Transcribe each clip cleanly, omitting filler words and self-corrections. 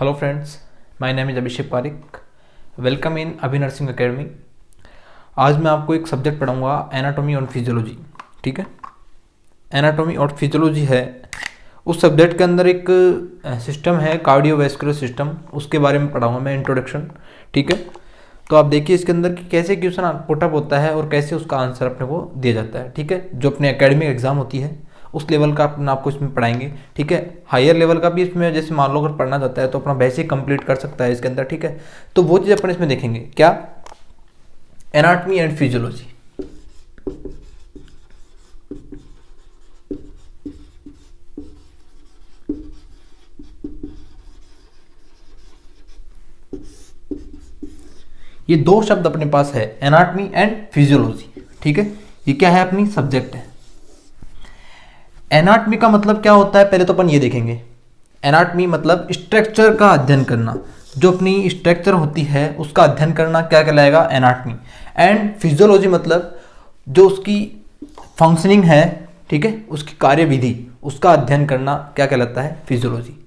Hello friends, my name is Abhishek Pareek. Welcome in Abhi nursing academy. आज मैं आपको एक सब्जेक्ट पढ़ाऊंगा, एनाटॉमी और फिजियोलॉजी। ठीक है, एनाटॉमी और फिजियोलॉजी है। उस सब्जेक्ट के अंदर एक सिस्टम है कार्डियोवैस्कुलर सिस्टम, उसके बारे में पढ़ाऊंगा मैं, इंट्रोडक्शन। ठीक है, तो आप देखिए इसके अंदर कि कैसे क्वेश्चन पुटअप होता है और कैसे उसका आंसर अपने को दिया जाता है। ठीक है, जो अपने एकेडमिक एग्जाम होती है उस लेवल का अपना आपको इसमें पढ़ाएंगे। ठीक है, हायर लेवल का भी इसमें जैसे मान लो अगर पढ़ना चाहता है तो अपना बेसिक कंप्लीट कर सकता है इसके अंदर। ठीक है, तो वो चीज़ अपन इसमें देखेंगे, क्या, एनाटॉमी एंड फिजियोलॉजी। ये दो शब्द अपने पास है, एनाटॉमी एंड फिजियोलॉजी। ठीक है, ये क्या है, अपनी सब्जेक्ट है। एनाटॉमी का मतलब क्या होता है, पहले तो अपन ये देखेंगे। एनाटॉमी मतलब स्ट्रक्चर का अध्ययन करना, जो अपनी स्ट्रक्चर होती है उसका अध्ययन करना क्या कहलाएगा, एनाटॉमी। एंड फिजियोलॉजी मतलब जो उसकी फंक्शनिंग है, ठीक है, उसकी कार्यविधि, उसका अध्ययन करना क्या कहलाता है, फिजियोलॉजी।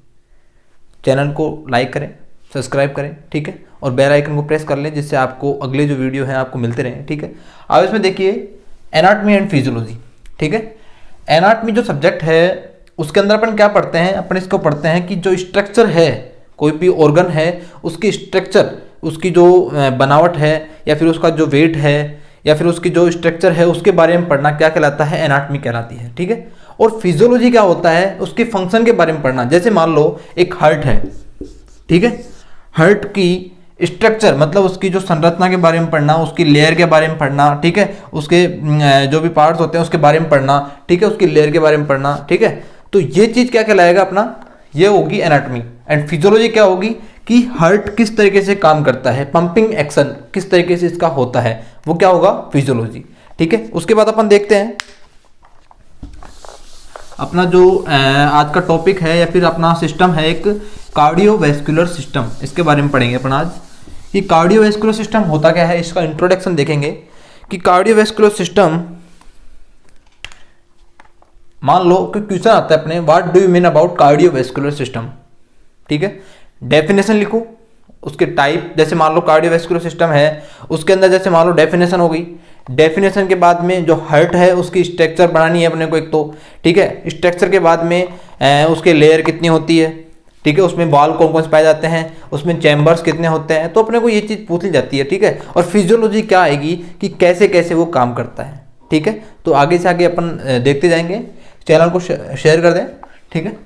चैनल को लाइक करें, सब्सक्राइब करें, ठीक है, और बेल आइकन को प्रेस कर लें जिससे आपको अगले जो वीडियो हैं आपको मिलते रहें। ठीक है, अब इसमें देखिए एनाटॉमी एंड फिजियोलॉजी। ठीक है, एनाटॉमी जो सब्जेक्ट है उसके अंदर अपन क्या पढ़ते हैं, अपन इसको पढ़ते हैं कि जो स्ट्रक्चर है, कोई भी ऑर्गन है उसकी स्ट्रक्चर, उसकी जो बनावट है या फिर उसका जो वेट है या फिर उसकी जो स्ट्रक्चर है उसके बारे में पढ़ना क्या कहलाता है, एनाटॉमी कहलाती है। ठीक है, और फिजियोलॉजी क्या होता है, उसके फंक्शन के बारे में पढ़ना। जैसे मान लो एक हार्ट है, ठीक है, हार्ट की स्ट्रक्चर मतलब उसकी जो संरचना के बारे में पढ़ना, उसकी लेयर के बारे में पढ़ना, ठीक है, उसके जो भी पार्ट्स होते हैं उसके बारे में पढ़ना, ठीक है, उसकी लेयर के बारे में पढ़ना। ठीक है, तो ये चीज़ क्या कहलाएगा अपना, ये होगी एनाटॉमी। एंड फिजियोलॉजी क्या होगी कि हार्ट किस तरीके से काम करता है, पंपिंग एक्शन किस तरीके से इसका होता है, वो क्या होगा, फिजियोलॉजी। ठीक है, उसके बाद अपन देखते हैं अपना जो आज का टॉपिक है या फिर अपना सिस्टम है, एक कार्डियोवैस्कुलर सिस्टम। इसके बारे में पढ़ेंगे अपन आज कि कार्डियोवैस्कुलर सिस्टम होता क्या है, इसका इंट्रोडक्शन देखेंगे कि कार्डियोवैस्कुलर सिस्टम, मान लो कि क्वेश्चन आता है अपने, what do you mean about cardiovascular system. ठीक है, डेफिनेशन लिखो, उसके टाइप, जैसे मान लो कार्डियोवैस्कुलर सिस्टम है उसके अंदर जैसे मान लो डेफिनेशन हो गई, डेफिनेशन के बाद में जो हार्ट है उसकी स्ट्रक्चर बनानी है अपने को एक तो। ठीक है, स्ट्रक्चर के बाद में उसके लेयर कितनी होती है, ठीक है, उसमें बॉल कौन कौन से पाए जाते हैं, उसमें चैम्बर्स कितने होते हैं, तो अपने को ये चीज़ पूछ ली जाती है। ठीक है, और फिजियोलॉजी क्या आएगी कि कैसे कैसे वो काम करता है। ठीक है, तो आगे से आगे अपन देखते जाएंगे, चैनल को शेयर कर दें। ठीक है,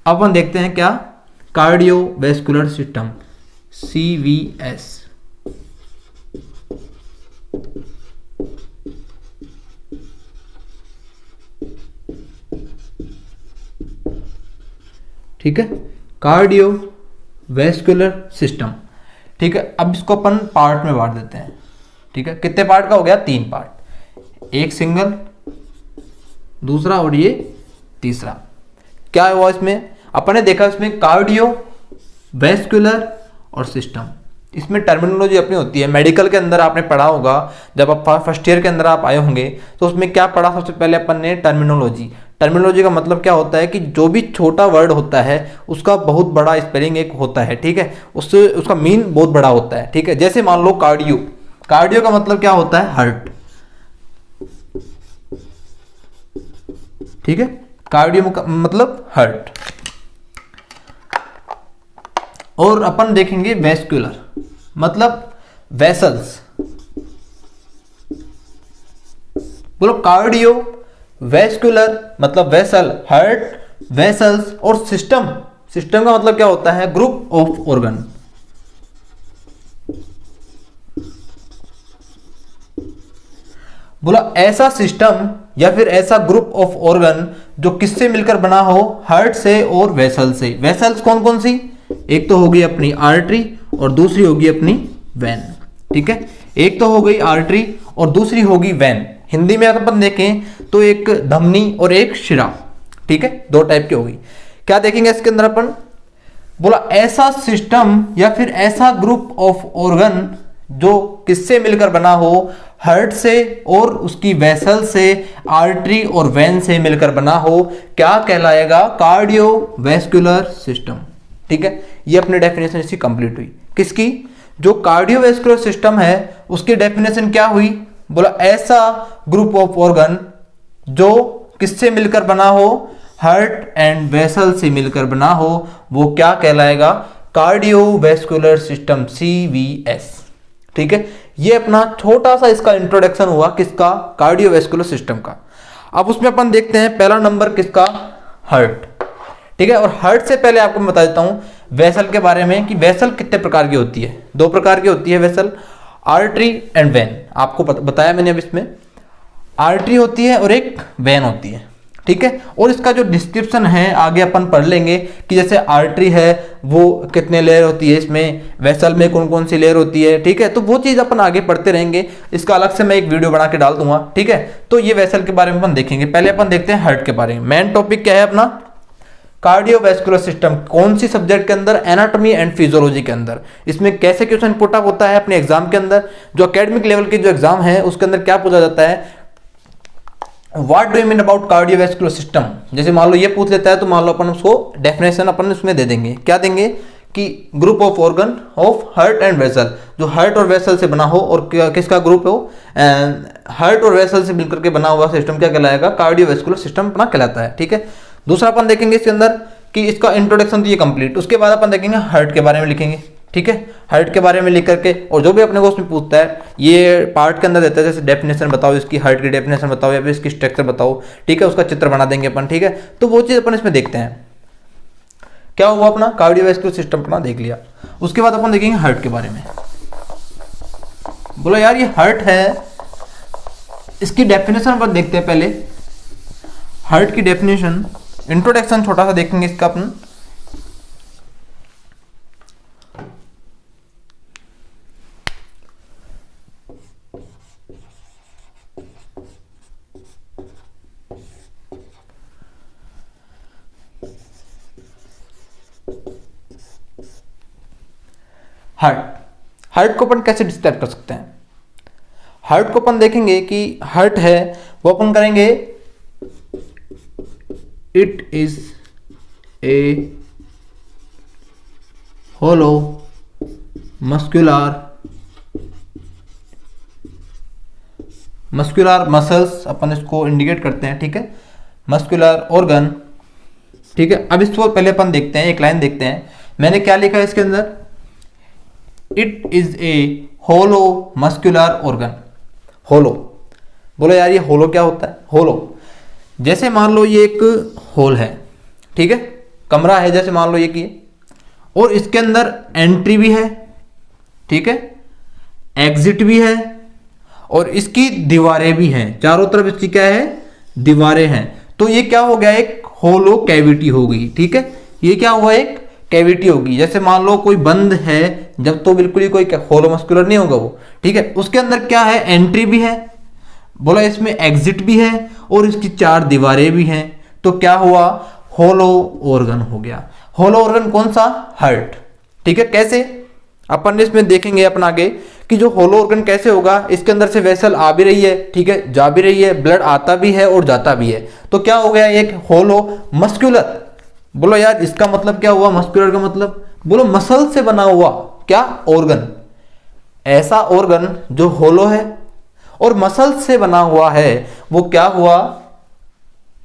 अब अपन देखते हैं क्या, कार्डियोवैस्कुलर सिस्टम, CVS। ठीक है, कार्डियोवैस्कुलर सिस्टम। ठीक है, अब इसको अपन पार्ट में बांट देते हैं। ठीक है, कितने पार्ट का हो गया, 3 पार्ट, एक सिंगल, दूसरा और ये तीसरा। क्या हुआ इसमें, अपन ने देखा इसमें कार्डियोवैस्कुलर और सिस्टम, इसमें टर्मिनोलॉजी अपनी होती है। मेडिकल के अंदर आपने पढ़ा होगा, जब आप फर्स्ट ईयर के अंदर आप आए होंगे तो उसमें क्या पढ़ा, सबसे पहले अपन ने टर्मिनोलॉजी। टर्मिनोलॉजी का मतलब क्या होता है कि जो भी छोटा वर्ड होता है उसका बहुत बड़ा स्पेलिंग एक होता है। ठीक है, उससे उसका मीन बहुत बड़ा होता है। ठीक है, जैसे मान लो कार्डियो, कार्डियो का मतलब क्या होता है, हार्ट। ठीक है, कार्डियो मतलब हार्ट। और अपन देखेंगे वैस्कुलर मतलब वेसल्स। बोलो, कार्डियो वैस्कुलर मतलब वेसल, हार्ट, वेसल्स, और सिस्टम, सिस्टम का मतलब क्या होता है, ग्रुप ऑफ ऑर्गन। बोला ऐसा सिस्टम या फिर ऐसा ग्रुप ऑफ ऑर्गन जो किससे मिलकर बना हो, हार्ट से और वेसल से। वेसल्स कौन कौन सी, एक तो होगी अपनी आर्टरी और दूसरी होगी अपनी वेन। ठीक है, एक तो हो गई आर्टरी और दूसरी होगी वेन। हिंदी में अगर अपन देखें तो एक धमनी और एक शिरा। ठीक है, 2 टाइप की होगी। क्या देखेंगे इसके अंदर अपन, बोला ऐसा सिस्टम या फिर ऐसा ग्रुप ऑफ ऑर्गन जो किससे मिलकर बना हो, हार्ट से और उसकी वेसल से, आर्टरी और वेन से मिलकर बना हो, क्या कहलाएगा, कार्डियोवैस्कुलर सिस्टम। ठीक है, ये अपनी डेफिनेशन इसकी कंप्लीट हुई। किसकी? जो कार्डियोवैस्कुलर सिस्टम है उसकी डेफिनेशन क्या हुई? बोला ऐसा ग्रुप ऑफ ऑर्गन जो किससे मिलकर बना हो? हार्ट एंड वेसल से मिलकर बना हो, वो क्या कहलाएगा? Cardiovascular system, CVS। ठीक है, ये अपना छोटा सा इसका इंट्रोडक्शन हुआ किसका? कार्डियोवैस्कुलर सिस्टम का। अब उसमें अपन देखते हैं पहला नंबर किसका? हार्ट। ठीक है, और हार्ट से पहले आपको मैं बता देता हूं वेसल के बारे में कि वेसल कितने प्रकार की होती है। 2 प्रकार की होती है वेसल, आर्टरी एंड वेन। आपको बताया मैंने अब इसमें, आर्टरी होती है और एक वेन होती है। ठीक है, और इसका जो डिस्क्रिप्शन है आगे अपन पढ़ लेंगे कि जैसे आर्टरी है वो कितने लेयर होती है, इसमें वेसल में कौन कौन सी लेयर होती है। ठीक है, तो वो चीज़ अपन आगे पढ़ते रहेंगे, इसका अलग से मैं एक वीडियो बना के डाल दूंगा। ठीक है, तो ये वेसल के बारे में अपन देखेंगे। पहले अपन देखते हैं हार्ट के बारे में। मेन टॉपिक क्या है अपना? Cardiovascular system. कौन सी सब्जेक्ट के अंदर? एनाटॉमी एंड फिजियोलॉजी के अंदर। इसमें कैसे क्वेश्चन पुट अप होता है अपने एग्जाम के अंदर, जो एकेडमिक लेवल के जो एग्जाम है उसके अंदर क्या पूछा जाता है? What do you mean about cardiovascular system. जैसे मान लो ये पूछ लेता है तो मान लो अपन उसको डेफिनेशन अपन उसमें दे देंगे। क्या देंगे? कि group of organ of heart and vessel, जो हार्ट और वेसल से बना हो, और किसका ग्रुप हो? हार्ट और वेसल से मिलकर के बना हुआ सिस्टम क्या कहलाएगा? कार्डियोवैस्कुलर सिस्टम अपना कहलाता है। ठीक है, दूसरा अपन देखेंगे इसके अंदर कि इसका इंट्रोडक्शन तो ये कंप्लीट, उसके बाद अपन देखेंगे हार्ट के बारे में लिखेंगे। ठीक है, हार्ट के बारे में लिख करके, और जो भी अपने को उसमें पूछता है ये पार्ट के अंदर देता है, जैसे डेफिनेशन बताओ इसकी, हार्ट की डेफिनेशन बताओ या फिर इसकी स्ट्रक्चर बताओ। ठीक है, उसका चित्र बना देंगे अपन। ठीक है, तो वो चीज़ अपन इसमें देखते हैं। क्या हुआ? अपना कार्डियोवैस्कुलर सिस्टम अपना देख लिया। उसके बाद अपन देखेंगे हार्ट के बारे में। बोलो यार ये हार्ट है, इसकी डेफिनेशन अपन देखते हैं पहले। हार्ट की डेफिनेशन, इंट्रोडक्शन छोटा सा देखेंगे इसका अपन। हार्ट को अपन कैसे डिस्क्राइब कर सकते हैं? हार्ट को अपन देखेंगे कि हार्ट है वो अपन करेंगे, it is a hollow muscular muscles, अपन इसको इंडिकेट करते हैं। ठीक है, मस्कुलर ऑर्गन। ठीक है, अब इसको पहले अपन देखते हैं, एक लाइन देखते हैं मैंने क्या लिखा है इसके अंदर। It is a hollow muscular organ. Hollow, बोलो यार ये होलो क्या होता है? होलो, जैसे मान लो ये एक होल है, ठीक है, कमरा है जैसे मान लो ये कि, और इसके अंदर एंट्री भी है, ठीक है, एग्जिट भी है, और इसकी दीवारें भी हैं, चारों तरफ इसकी क्या है? दीवारें हैं। तो ये क्या हो गया? एक होलो कैविटी हो गई। ठीक है, ये क्या हुआ? एक कैविटी होगी। जैसे मान लो कोई बंद है जब, तो बिल्कुल ही कोई होलो मस्कुलर नहीं होगा वो। ठीक है, उसके अंदर क्या है? एंट्री भी है, बोला इसमें एग्जिट भी है, और इसकी 4 दीवारें भी हैं। तो क्या हुआ? होलो ऑर्गन हो गया। होलो ऑर्गन कौन सा? हार्ट। ठीक है, कैसे? अपन इसमें देखेंगे अपन आगे कि जो होलो ऑर्गन कैसे होगा। इसके अंदर से वेसल आ भी रही है, ठीक है, जा भी रही है, ब्लड आता भी है और जाता भी है। तो क्या हो गया? एक होलो मस्कुलर। बोलो यार इसका मतलब क्या हुआ? मस्कुलर का मतलब बोलो मसल से बना हुआ क्या? ऑर्गन। ऐसा ऑर्गन जो होलो है और मसल से बना हुआ है वो क्या हुआ?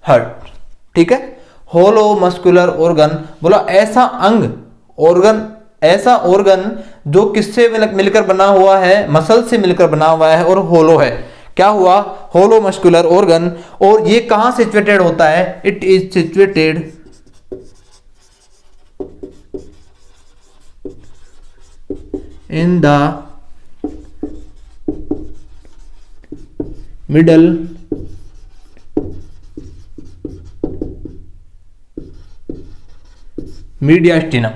हार्ट। ठीक है, होलो मस्कुलर ऑर्गन, बोला ऐसा अंग, ऑर्गन, ऐसा ऑर्गन जो किससे मिलकर बना हुआ है? मसल से मिलकर बना हुआ है और होलो है। क्या हुआ? होलो मस्कुलर ऑर्गन। और ये कहां सिचुएटेड होता है? It is situated in the middle mediastinum.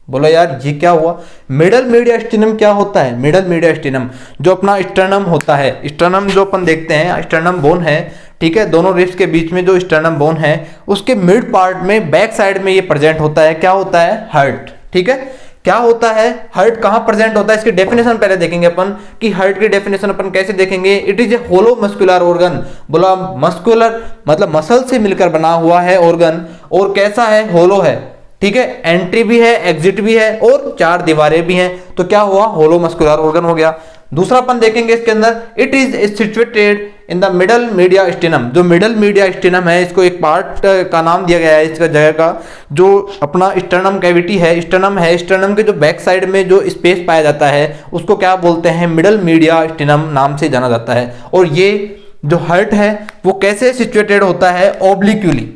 बोलो यार ये क्या हुआ? मिडल मीडियास्टिनम क्या होता है? मिडल मीडियास्टिनम जो अपना स्टर्नम होता है, स्टर्नम जो अपन देखते हैं, स्टर्नम बोन है, ठीक है, दोनों रिब्स के बीच में जो स्टर्नम बोन है उसके मिड पार्ट में बैक साइड में ये प्रेजेंट होता है। क्या होता है? हार्ट। ठीक है, क्या होता है? हार्ट कहां प्रेजेंट होता है? इसकी डेफिनेशन पहले देखेंगे अपन कि हार्ट की डेफिनेशन अपन कैसे देखेंगे। It is a hollow muscular organ. बोला मस्कुलर मतलब मसल से मिलकर बना हुआ है ऑर्गन, और कैसा है? होलो है। ठीक है, एंट्री भी है, एग्जिट भी है और 4 दीवारें भी हैं, तो क्या हुआ, होलो मस्कुलर ऑर्गन हो गया। दूसरा अपन देखेंगे इसके अंदर, it is situated in the middle media stannum. जो मिडल मीडिया स्टेनम है, इसको एक पार्ट का नाम दिया गया है इसका जगह का, जो अपना स्टर्नम कैविटी है, स्टर्नम है, स्टर्नम के जो बैक साइड में जो स्पेस पाया जाता है उसको क्या बोलते हैं, मिडल मीडिया स्टेनम नाम से जाना जाता है। और ये जो हार्ट है वो कैसे सिचुएटेड होता है, ऑब्लिक्यूली,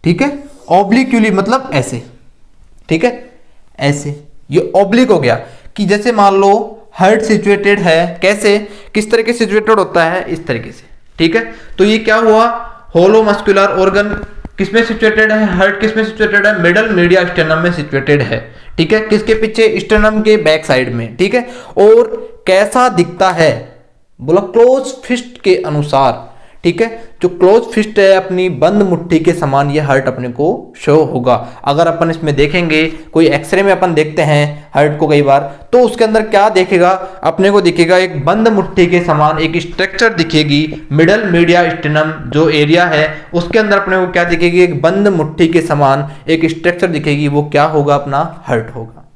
ठीक है, ऑब्लिक्यूली मतलब ऐसे, ठीक है, ऐसे, ये ऑब्लिक हो गया। कि जैसे मान लो हार्ट सिचुएटेड है, कैसे, किस तरीके से सिचुएटेड होता है, इस तरीके से, ठीक है। तो ये क्या हुआ, होलो मस्कुलर ऑर्गन किसमें सिचुएटेड है, हार्ट किसमें सिचुएटेड है, मिडल मीडिया स्टेनम में सिचुएटेड है, ठीक है, किसके पीछे, स्टेनम के बैक साइड में, ठीक है। और कैसा दिखता है, बोला क्लोज फिस्ट के अनुसार, ठीक है, जो क्लोज फिस्ट है अपनी बंद मुट्ठी के समान ये हार्ट अपने को शो होगा। अगर अपन इसमें देखेंगे, कोई एक्सरे में अपन देखते हैं हार्ट को कई बार, तो उसके अंदर क्या देखेगा, अपने को दिखेगा एक बंद मुट्ठी के समान एक स्ट्रक्चर दिखेगी, मिडल मीडिया स्टेनम जो एरिया है उसके अंदर अपने को क्या दिखेगी, एक बंद मुट्ठी के समान एक स्ट्रक्चर दिखेगी, वो क्या होगा, अपना हार्ट होगा,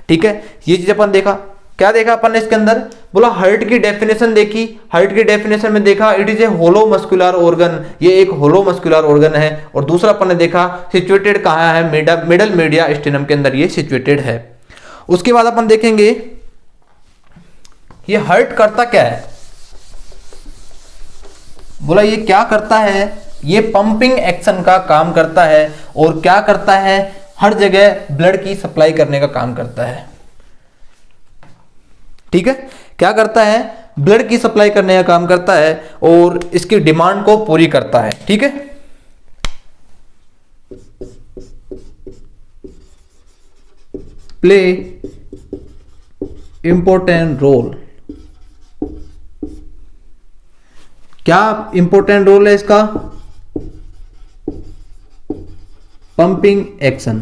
ठीक है। ये चीज अपन देखा, क्या देखा अपन ने इसके अंदर, बोला हार्ट की डेफिनेशन देखी, हार्ट की डेफिनेशन में देखा it is a hollow muscular organ, ये एक होलो मस्कुलर ऑर्गन है। और दूसरा अपन ने देखा सिचुएटेड कहाँ है, मिडल मीडिया स्टेनम के अंदर ये सिचुएटेड है। उसके बाद अपन देखेंगे ये हार्ट करता क्या है, बोला ये क्या करता है, ये पंपिंग एक्शन का काम करता है। और क्या करता है, हर जगह ब्लड की सप्लाई करने का काम करता है, ठीक है, क्या करता है, ब्लड की सप्लाई करने का काम करता है और इसकी डिमांड को पूरी करता है, ठीक है। प्ले इंपॉर्टेंट रोल, क्या इंपॉर्टेंट रोल है इसका, पंपिंग एक्शन,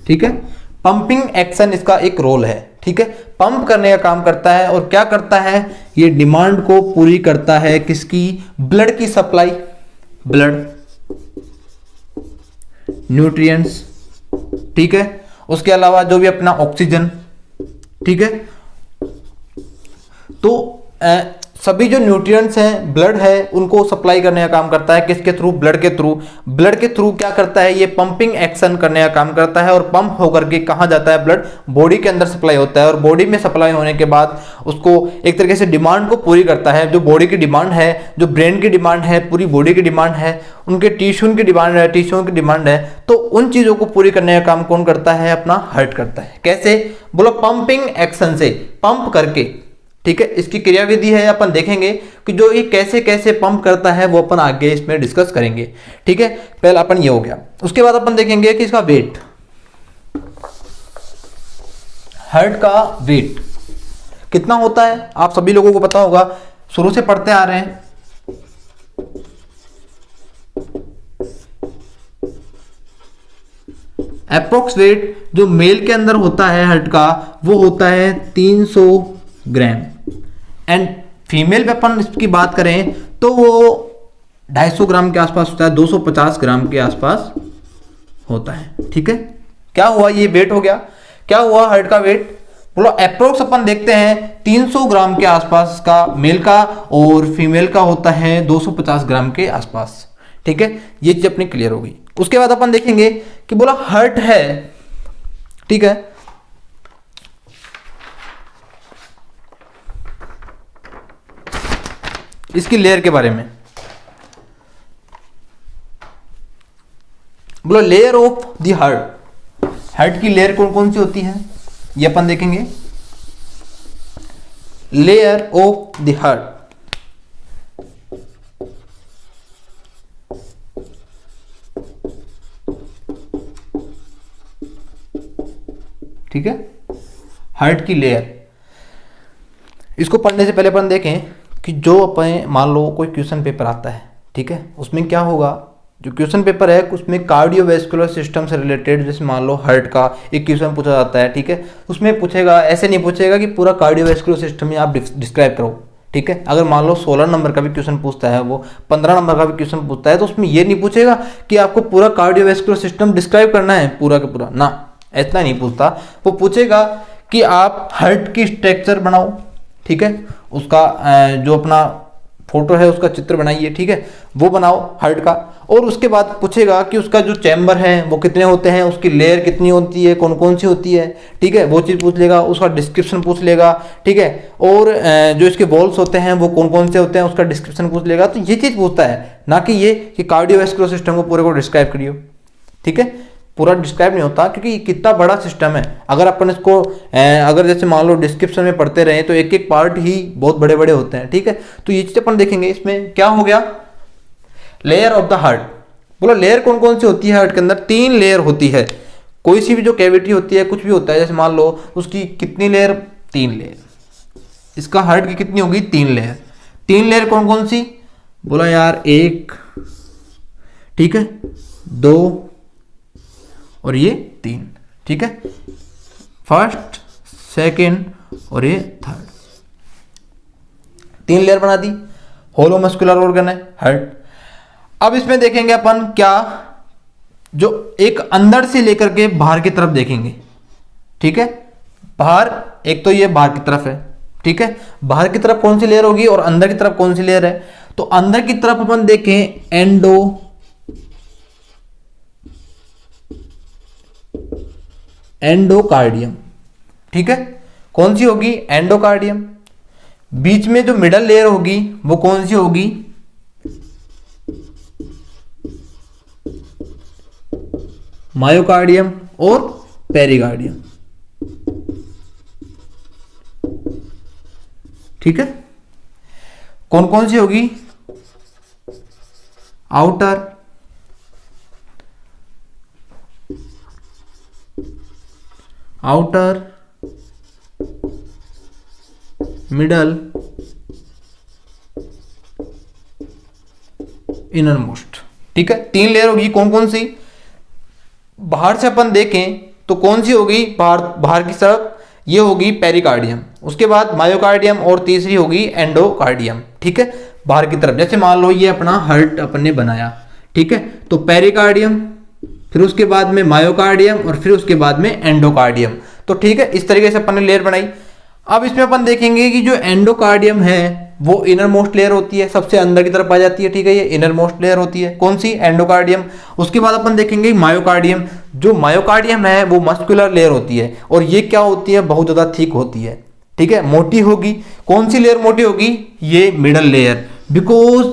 ठीक है, पंपिंग एक्शन इसका एक रोल है, ठीक है, पंप करने का काम करता है। और क्या करता है, ये डिमांड को पूरी करता है, किसकी, ब्लड की सप्लाई, ब्लड, न्यूट्रिएंट्स, ठीक है, उसके अलावा जो भी अपना ऑक्सीजन, ठीक है। तो सभी जो न्यूट्रिएंट्स हैं, ब्लड है, उनको सप्लाई करने का काम करता है, किसके थ्रू, ब्लड के थ्रू। ब्लड के थ्रू क्या करता है, ये पंपिंग एक्शन करने का काम करता है। और पंप होकर के कहाँ जाता है, ब्लड बॉडी के अंदर सप्लाई होता है। और बॉडी में सप्लाई होने के बाद उसको एक तरीके से डिमांड को पूरी करता है, जो बॉडी की डिमांड है, जो ब्रेन की डिमांड है, पूरी बॉडी की डिमांड है, उनके टिश्यू की डिमांड है, टिश्यू की डिमांड है। तो उन चीज़ों को पूरी करने का काम कौन करता है, अपना हार्ट करता है। कैसे, बोलो पंपिंग एक्शन से, पंप करके, ठीक है। इसकी क्रियाविधि है, अपन देखेंगे कि जो ये कैसे कैसे पंप करता है वो अपन आगे इसमें डिस्कस करेंगे, ठीक है। पहले अपन ये हो गया। उसके बाद अपन देखेंगे कि इसका वेट, हार्ट का वेट कितना होता है, आप सभी लोगों को पता होगा, शुरू से पढ़ते आ रहे हैं। अप्रोक्स वेट जो मेल के अंदर होता है हार्ट का, वो होता है 300 ग्राम। एंड फीमेल पे अपन इसकी बात करें तो वो 250 ग्राम के आसपास होता है, 250 ग्राम के आसपास होता है, ठीक है। क्या हुआ, ये वेट हो गया। क्या हुआ हार्ट का वेट, बोलो अप्रोक्स अपन देखते हैं 300 ग्राम के आसपास का मेल का, और फीमेल का होता है 250 ग्राम के आसपास, ठीक है। ये चीज अपनी क्लियर हो गई। उसके बाद अपन देखेंगे कि बोला हार्ट है, ठीक है, इसकी लेयर के बारे में बोलो, layer of the heart, heart की लेयर कौन कौन सी होती है ये अपन देखेंगे। लेयर ऑफ द हार्ट, ठीक है, हार्ट की लेयर। इसको पढ़ने से पहले अपन देखें कि जो अपन मान लो कोई क्वेश्चन पेपर आता है, ठीक है, उसमें क्या होगा, जो क्वेश्चन पेपर है उसमें कार्डियोवैस्कुलर सिस्टम से रिलेटेड, जैसे मान लो हार्ट का एक क्वेश्चन पूछा जाता है, ठीक है, उसमें पूछेगा, ऐसे नहीं पूछेगा कि पूरा कार्डियोवैस्कुलर सिस्टम ही आप डिस्क्राइब करो, ठीक है। अगर मान लो 16 नंबर का भी क्वेश्चन पूछता है, वो 15 नंबर का भी क्वेश्चन पूछता है, तो उसमें ये नहीं पूछेगा कि आपको पूरा कार्डियोवैस्कुलर सिस्टम डिस्क्राइब करना है पूरा का पूरा, ना, इतना नहीं पूछता। वो पूछेगा कि आप हार्ट की स्ट्रक्चर बनाओ, ठीक है, उसका जो अपना फोटो है उसका चित्र बनाइए, ठीक है, वो बनाओ हार्ट का। और उसके बाद पूछेगा कि उसका जो चैम्बर है वो कितने होते हैं, उसकी लेयर कितनी होती है, कौन कौन सी होती है, ठीक है, वो चीज़ पूछ लेगा। उसका डिस्क्रिप्शन पूछ लेगा, ठीक है, और जो इसके वॉल्स होते हैं वो कौन कौन से होते हैं उसका डिस्क्रिप्शन पूछ लेगा। तो ये चीज़ पूछता है, ना कि ये कि कार्डियोवैस्कुलर सिस्टम को पूरे को डिस्क्राइब करियो, ठीक है। पूरा डिस्क्राइब नहीं होता क्योंकि कितना बड़ा सिस्टम है। अगर अपन इसको अगर जैसे मान लो डिस्क्रिप्शन में पढ़ते रहे तो एक एक पार्ट ही बहुत बड़े बड़े होते हैं, ठीक है। तो ये चीज़ अपन देखेंगे। इसमें क्या हो गया, लेयर ऑफ द हार्ट। बोला लेयर कौन कौन सी होती है हार्ट के अंदर? 3 लेयर होती है। कोई सी भी जो कैविटी होती है, कुछ भी होता है, जैसे मान लो उसकी कितनी लेयर, 3 लेयर। इसका हार्ट की कितनी होगी, 3 लेयर। 3 लेयर कौन कौन सी? बोला यार 1, ठीक है, 2 और ये 3, ठीक है, फर्स्ट, सेकंड और ये थर्ड। 3 लेयर बना दी। होलो मस्कुलर ऑर्गन है हार्ट। अब इसमें देखेंगे अपन क्या, जो एक अंदर से लेकर के बाहर की तरफ देखेंगे, ठीक है। बाहर, एक तो ये बाहर की तरफ है, ठीक है, बाहर की तरफ कौन सी लेयर होगी और अंदर की तरफ कौन सी लेयर है? तो अंदर की तरफ अपन देखें एंडोकार्डियम, ठीक है, कौन सी होगी? एंडोकार्डियम। बीच में जो मिडल लेयर होगी वो कौन सी होगी? मायोकार्डियम और पेरिकार्डियम, ठीक है। कौन कौन सी होगी? आउटर, मिडल, इनर मोस्ट, ठीक है। 3 लेयर होगी। कौन कौन सी? बाहर से अपन देखें तो कौन सी होगी? बाहर की तरफ ये होगी पेरिकार्डियम, उसके बाद मायोकार्डियम और तीसरी होगी एंडोकार्डियम, ठीक है, बाहर की तरफ। जैसे मान लो ये अपना हार्ट अपन ने बनाया, ठीक है, तो पेरिकार्डियम, फिर उसके बाद में मायोकार्डियम और फिर उसके बाद में एंडोकार्डियम। तो ठीक है, इस तरीके से अपन ने लेयर बनाई। अब इसमें अपन देखेंगे कि जो एंडोकार्डियम है वो इनर मोस्ट लेयर होती है, सबसे अंदर की तरफ आ जाती है, ठीक है, ये इनर मोस्ट लेयर होती है। कौन सी? एंडोकार्डियम। उसके बाद अपन देखेंगे मायोकार्डियम। जो मायोकार्डियम है वो मस्कुलर लेयर होती है और ये क्या होती है? बहुत ज़्यादा थिक होती है, ठीक है, मोटी होगी। कौन सी लेयर मोटी होगी? ये मिडल लेयर, बिकॉज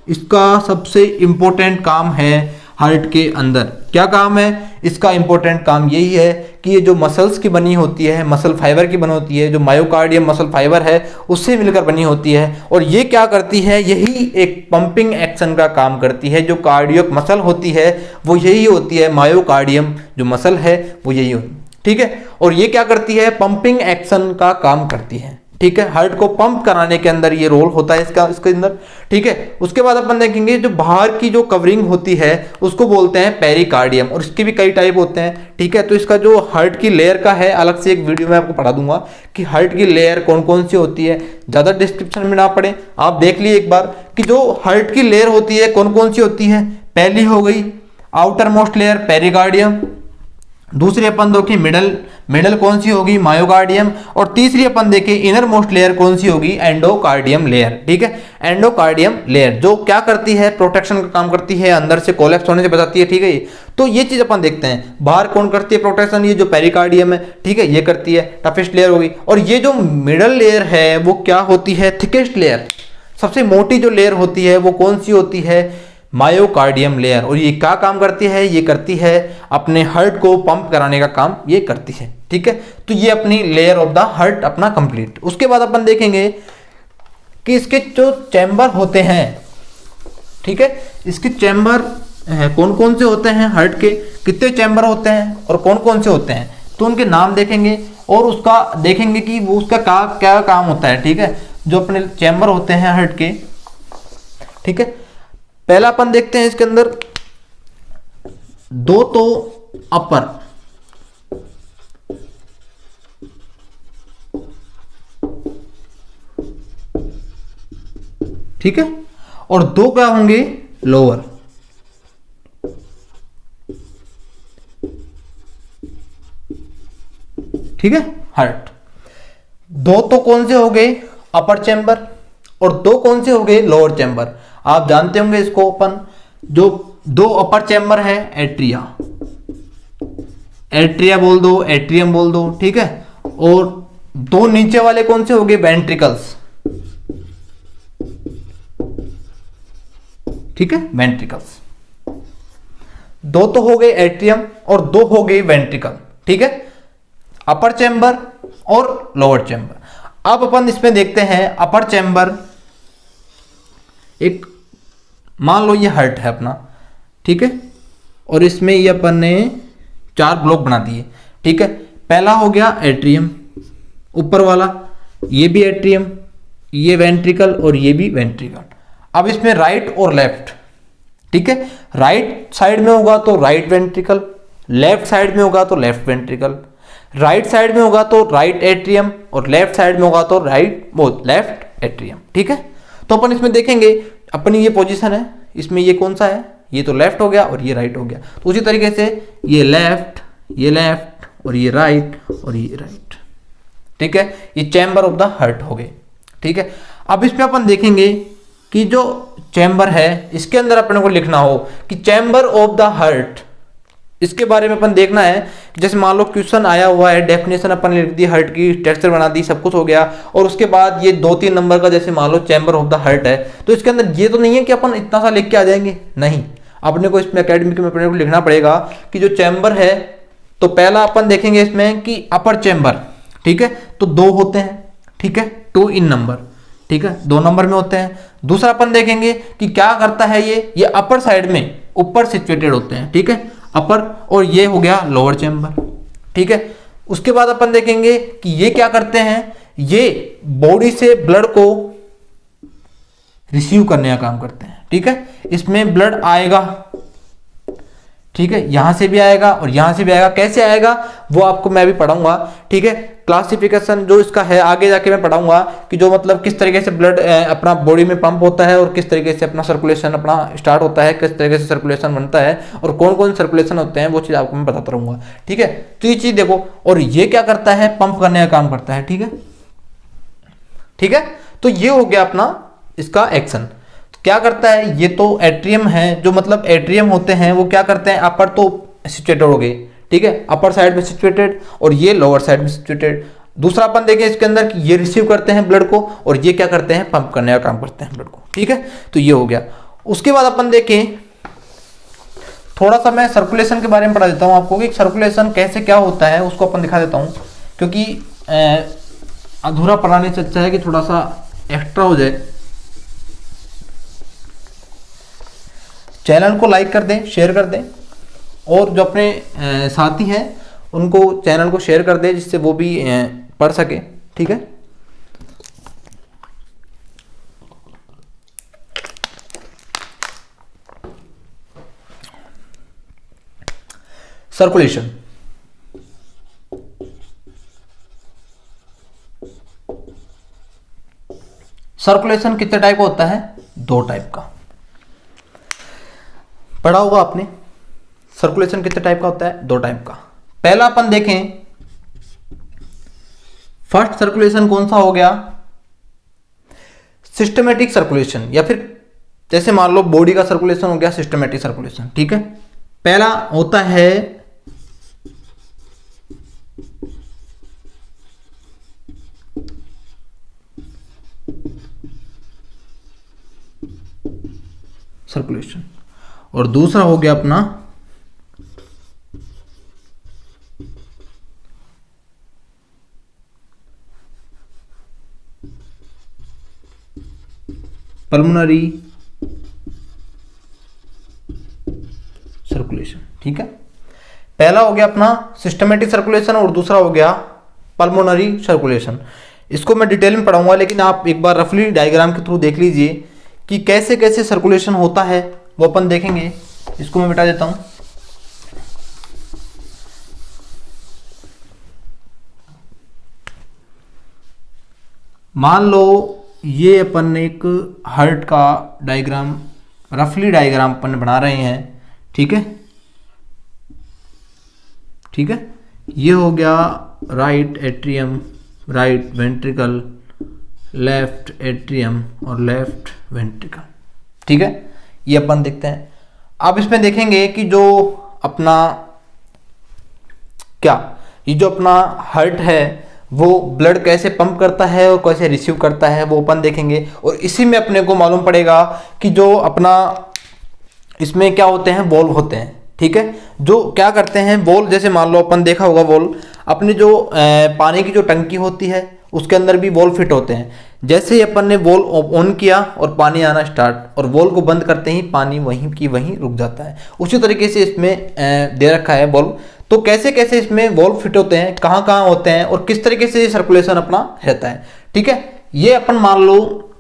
इसका सबसे इंपॉर्टेंट काम है हार्ट के अंदर। क्या काम है इसका? इंपॉर्टेंट काम यही है कि ये जो मसल्स की बनी होती है, मसल फाइबर की बनी होती है, जो मायोकार्डियम मसल फाइबर है उससे मिलकर बनी होती है, और ये क्या करती है? यही एक पंपिंग एक्शन का काम करती है। जो कार्डियक मसल होती है वो यही होती है, मायोकार्डियम जो मसल है वो यही होती है, ठीक है। और ये क्या करती है? पंपिंग एक्शन का काम करती है, ठीक है, हार्ट को पंप कराने के अंदर ये रोल होता है इसके अंदर, ठीक है। उसके बाद अपन देखेंगे जो बाहर की जो कवरिंग होती है उसको बोलते हैं पेरिकार्डियम, और इसके भी कई टाइप होते हैं, ठीक है। तो इसका जो हार्ट की लेयर का है, अलग से एक वीडियो में आपको पढ़ा दूंगा कि हार्ट की लेयर कौन कौन सी होती है। ज़्यादा डिस्क्रिप्शन में ना पड़े, आप देख लिए एक बार कि जो हार्ट की लेयर होती है कौन कौन सी होती है। पहली हो गई आउटर मोस्ट लेयर पेरिकार्डियम, दूसरी अपन देखी मिडल कौन सी होगी? मायोकार्डियम, और तीसरी अपन देखें इनर मोस्ट लेयर कौन सी होगी? एंडोकार्डियम लेयर, ठीक है। एंडोकार्डियम लेयर जो क्या करती है? प्रोटेक्शन का काम करती है, अंदर से कोलैप्स होने से बचाती है, ठीक है। तो ये चीज अपन देखते हैं। बाहर कौन करती है प्रोटेक्शन? ये जो पेरिकार्डियम है, ठीक है, ये करती है, टफेस्ट लेयर होगी। और ये जो मिडल लेयर है वो क्या होती है? थिकेस्ट लेयर, सबसे मोटी जो लेयर होती है वो कौन सी होती है? Myocardium layer. और ये क्या काम करती है? ये करती है अपने हार्ट को पंप कराने का काम ये करती है, ठीक है। तो ये अपनी लेयर ऑफ द हार्ट अपना कंप्लीट। उसके बाद अपन देखेंगे कि इसके जो चैम्बर होते हैं, ठीक है, इसके चैम्बर कौन कौन से होते हैं हार्ट के, कितने चैम्बर होते हैं और कौन कौन से होते हैं, तो उनके नाम देखेंगे और उसका देखेंगे कि वो उसका क्या काम होता है, ठीक है, जो अपने चैम्बर होते हैं हार्ट के, ठीक है। पहला अपन देखते हैं इसके अंदर 2 तो अपर, ठीक है, और 2 क्या होंगे लोअर, ठीक है हार्ट। 2 तो कौन से हो गए अपर चैम्बर और 2 कौन से हो गए लोअर चैम्बर। आप जानते होंगे इसको अपन, जो 2 अपर चैम्बर है एट्रिया, एट्रिया बोल दो, एट्रियम बोल दो, ठीक है, और 2 नीचे वाले कौन से हो गए वेंट्रिकल्स, ठीक है वेंट्रिकल्स। 2 तो हो गए एट्रियम और 2 हो गए वेंट्रिकल, ठीक है, अपर चैम्बर और लोअर चैम्बर। अब अपन इसमें देखते हैं अपर चैम्बर, एक मान लो ये हार्ट है अपना, ठीक है, और इसमें ये अपन ने 4 ब्लॉक बना दिए, ठीक है। पहला हो गया एट्रियम, ऊपर वाला, ये भी एट्रियम, ये वेंट्रिकल और ये भी वेंट्रिकल। अब इसमें राइट और लेफ्ट, ठीक है, राइट साइड में होगा तो राइट वेंट्रिकल, लेफ्ट साइड में होगा तो लेफ्ट वेंट्रिकल, राइट साइड में होगा तो राइट एट्रियम और लेफ्ट साइड में होगा तो लेफ्ट एट्रियम, ठीक है। तो अपन इसमें देखेंगे अपनी ये पोजीशन है, इसमें ये कौन सा है, ये तो लेफ्ट हो गया और ये राइट हो गया। तो उसी तरीके से ये लेफ्ट और ये राइट और ये राइट, ठीक है, ये चैम्बर ऑफ द हार्ट हो गए, ठीक है। अब इसमें अपन देखेंगे कि जो चैम्बर है इसके अंदर अपने को लिखना हो कि चैम्बर ऑफ द हार्ट, इसके बारे में अपन देखना है। जैसे मान लो क्वेश्चन आया हुआ है, डेफिनेशन अपन लिख दी, हार्ट की स्ट्रक्चर बना दी, सब कुछ हो गया, और उसके बाद ये 2-3 नंबर का जैसे मान लो चैम्बर ऑफ द हार्ट है, तो इसके अंदर ये तो नहीं है कि अपन इतना सा लिख के आ जाएंगे, नहीं, अपने को इसमें एकेडमिक में अपने को लिखना पड़ेगा कि जो चैम्बर है, तो पहला अपन देखेंगे इसमें कि अपर चैम्बर, ठीक है, तो 2 होते हैं, ठीक है, 2 इन नंबर, ठीक है, 2 नंबर में होते हैं। दूसरा अपन देखेंगे कि क्या करता है, ये अपर साइड में ऊपर सिचुएटेड होते हैं, ठीक है, अपर, और ये हो गया लोअर चैम्बर, ठीक है। उसके बाद अपन देखेंगे कि ये क्या करते हैं, ये बॉडी से ब्लड को रिसीव करने का काम करते हैं, ठीक है, इसमें ब्लड आएगा, ठीक है, यहां से भी आएगा और यहां से भी आएगा। कैसे आएगा वो आपको मैं भी पढ़ाऊंगा, ठीक है, क्लासिफिकेशन जो इसका है आगे जाके मैं पढ़ाऊंगा कि जो मतलब किस तरीके से ब्लड अपना बॉडी में पंप होता है और किस तरीके से अपना सर्कुलेशन अपना स्टार्ट होता है, किस तरीके से सर्कुलेशन बनता है और कौन कौन सर्कुलेशन होते हैं, वो चीज़ आपको मैं बताता रहूंगा, ठीक है। तो ये चीज़ देखो, और ये क्या करता है, पंप करने का काम करता है, ठीक है, ठीक है। तो ये हो गया अपना इसका एक्शन। क्या करता है, ये तो एट्रियम है, जो मतलब एट्रियम होते हैं वो क्या करते हैं, अपर तो सिचुएटेड हो गए, ठीक है, अपर साइड में सिचुएटेड, और ये लोअर साइड में सिचुएटेड। दूसरा अपन देखें इसके अंदर कि ये रिसीव करते हैं ब्लड को और ये क्या करते हैं, पंप करने का काम करते हैं ब्लड को, ठीक है। तो ये हो गया। उसके बाद अपन देखें, थोड़ा सा मैं सर्कुलेशन के बारे में पढ़ा देता हूँ आपको कि सर्कुलेशन कैसे क्या होता है, उसको अपन दिखा देता हूँ, क्योंकि अधूरा पढ़ाने से अच्छा है कि थोड़ा सा एक्स्ट्रा हो जाए। चैनल को लाइक कर दें, शेयर कर दें, और जो अपने साथी हैं उनको चैनल को शेयर कर दें जिससे वो भी पढ़ सके, ठीक है। सर्कुलेशन, सर्कुलेशन कितने टाइप का होता है, 2 टाइप का पढ़ा होगा आपने। सर्कुलेशन कितने टाइप का होता है, 2 टाइप का। पहला अपन देखें, फर्स्ट सर्कुलेशन कौन सा हो गया, सिस्टमेटिक सर्कुलेशन, या फिर जैसे मान लो बॉडी का सर्कुलेशन हो गया सिस्टमेटिक सर्कुलेशन, ठीक है। पहला होता है सर्कुलेशन, और दूसरा हो गया अपना पल्मोनरी सर्कुलेशन, ठीक है। पहला हो गया अपना सिस्टमेटिक सर्कुलेशन और दूसरा हो गया पल्मोनरी सर्कुलेशन। इसको मैं डिटेल में पढ़ाऊंगा, लेकिन आप एक बार रफली डायग्राम के थ्रू देख लीजिए कि कैसे कैसे सर्कुलेशन होता है, वो अपन देखेंगे। इसको मैं मिटा देता हूं। मान लो ये अपन ने एक हार्ट का डायग्राम, रफली डायग्राम अपन बना रहे हैं, ठीक है। ठीक है, ये हो गया right atrium, right ventricle, left atrium और लेफ्ट वेंट्रिकल, ठीक है। ये अपन देखते हैं। अब इसमें देखेंगे कि जो अपना क्या, ये जो अपना हार्ट है वो ब्लड कैसे पंप करता है और कैसे रिसीव करता है, वो अपन देखेंगे। और इसी में अपने को मालूम पड़ेगा कि जो अपना इसमें क्या होते हैं, वॉल्व होते हैं, ठीक है। जो क्या करते हैं वॉल्व, जैसे मान लो अपन देखा होगा वॉल्व, अपने जो पानी की जो टंकी होती है उसके अंदर भी वॉल्व फिट होते हैं। जैसे ही अपन ने वॉल्व ऑन किया और पानी आना स्टार्ट, और वॉल्व को बंद करते ही पानी वहीं की वहीं रुक जाता है। उसी तरीके से इसमें दे रखा है वॉल्व। तो कैसे कैसे इसमें वॉल्व फिट होते हैं, कहाँ कहाँ होते हैं और किस तरीके से सर्कुलेशन अपना रहता है, ठीक है। ये अपन मान लो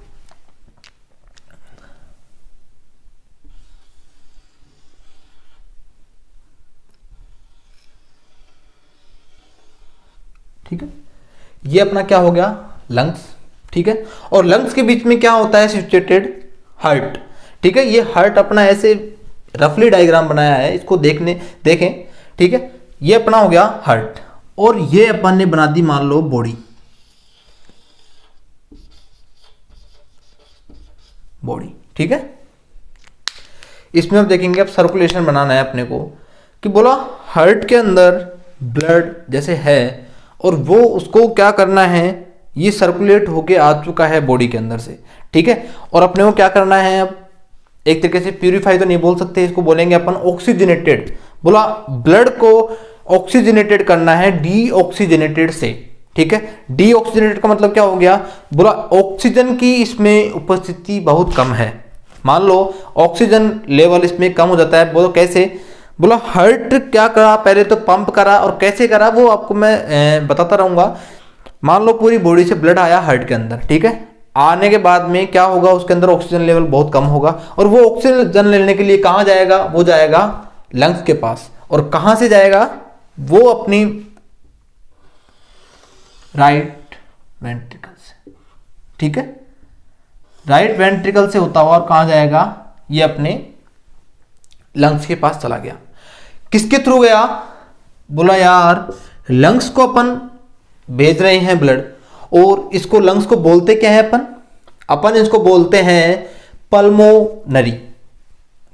ठीक है, ये अपना क्या हो गया, लंग्स, ठीक है। और लंग्स के बीच में क्या होता है, सिचुएटेड हार्ट, ठीक है। ये हार्ट अपना ऐसे रफली डायग्राम बनाया है, इसको देखें, ठीक है। ये अपना हो गया हार्ट, और ये अपन ने बना दी मान लो बॉडी, ठीक है। इसमें अब देखेंगे, अब सर्कुलेशन बनाना है अपने को, कि बोला हार्ट के अंदर ब्लड जैसे है और वो उसको क्या करना है, ये सर्कुलेट होके आ चुका है बॉडी के अंदर से, ठीक है। और अपने को क्या करना है, अब एक तरीके से प्यूरिफाई तो नहीं बोल सकते, इसको बोलेंगे अपन ऑक्सीजनेटेड। बोला ब्लड को ऑक्सीजनेटेड करना है डीऑक्सीजनेटेड से, ठीक है। डीऑक्सीजनेटेड का मतलब क्या हो गया, बोला ऑक्सीजन की इसमें उपस्थिति बहुत कम है। मान लो ऑक्सीजन लेवल इसमें कम हो जाता है, बोलो कैसे, बोला हार्ट क्या करा, पहले तो पंप करा, और कैसे करा वो आपको मैं बताता रहूंगा। मान लो पूरी बॉडी से ब्लड आया हार्ट के अंदर, ठीक है। आने के बाद में क्या होगा, उसके अंदर ऑक्सीजन लेवल बहुत कम होगा, और वो ऑक्सीजन लेने के लिए कहाँ जाएगा, वो जाएगा लंग्स के पास। और कहाँ से जाएगा, वो अपनी राइट वेंट्रिकल से, ठीक है। राइट वेंट्रिकल से होता हुआ और कहाँ जाएगा, ये अपने लंग्स के पास चला गया। किसके थ्रू गया, बोला यार लंग्स को अपन भेज रहे हैं ब्लड, और इसको लंग्स को बोलते क्या है, अपन इसको बोलते हैं पल्मोनरी,